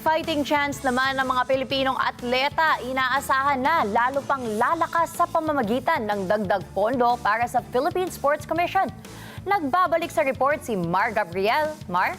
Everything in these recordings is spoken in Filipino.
Fighting chance naman ng mga Pilipinong atleta, inaasahan na lalo pang lalakas sa pamamagitan ng dagdag pondo para sa Philippine Sports Commission. Nagbabalik sa report si Mar Gabriel. Mar?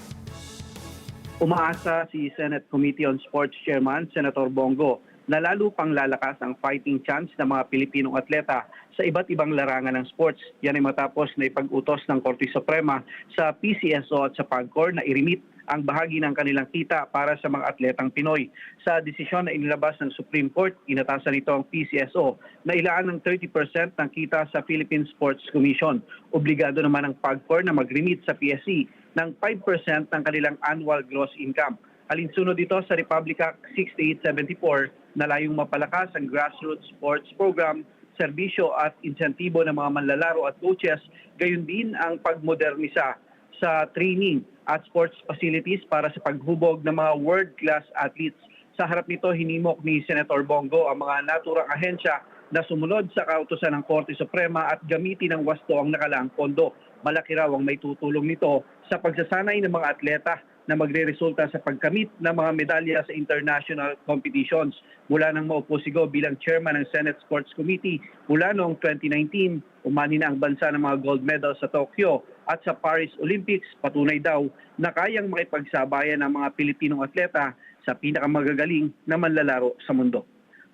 Umaasa si Senate Committee on Sports Chairman Senator Bongo na lalo pang lalakas ang fighting chance ng mga Pilipinong atleta sa iba't ibang larangan ng sports. Yan ay matapos na ipag-utos ng Korte Suprema sa PCSO at sa PAGCOR na i-remit ang bahagi ng kanilang kita para sa mga atletang Pinoy. Sa desisyon na inilabas ng Supreme Court, inatasan nito ang PCSO na ilaan ng 30% ng kita sa Philippine Sports Commission. Obligado naman ang PAGCOR na mag-remit sa PSC ng 5% ng kanilang annual gross income. Alinsunod dito sa Republic Act 6874 na layong mapalakas ang grassroots sports program, serbisyo at insentibo ng mga manlalaro at coaches, gayon din ang pagmodernisa sa training at sports facilities para sa paghubog ng mga world-class athletes. Sa harap nito, hinimok ni Senator Bongo ang mga naturang ahensya na sumunod sa kautusan ng Korte Suprema at gamitin ng wasto ang nakalaang pondo. Malaki raw ang may tutulong nito sa pagsasanay ng mga atleta na magre-resulta sa pagkamit ng mga medalya sa international competitions. Mula nang maupo si Go bilang chairman ng Senate Sports Committee mula noong 2019, umani na ang bansa ng mga gold medals sa Tokyo at sa Paris Olympics. Patunay daw na kayang makipagsabayan ng mga Pilipinong atleta sa pinakamagagaling na manlalaro sa mundo.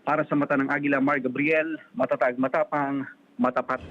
Para sa mata ng Agila, Mar Gabriel, matatag, matapang, matapat.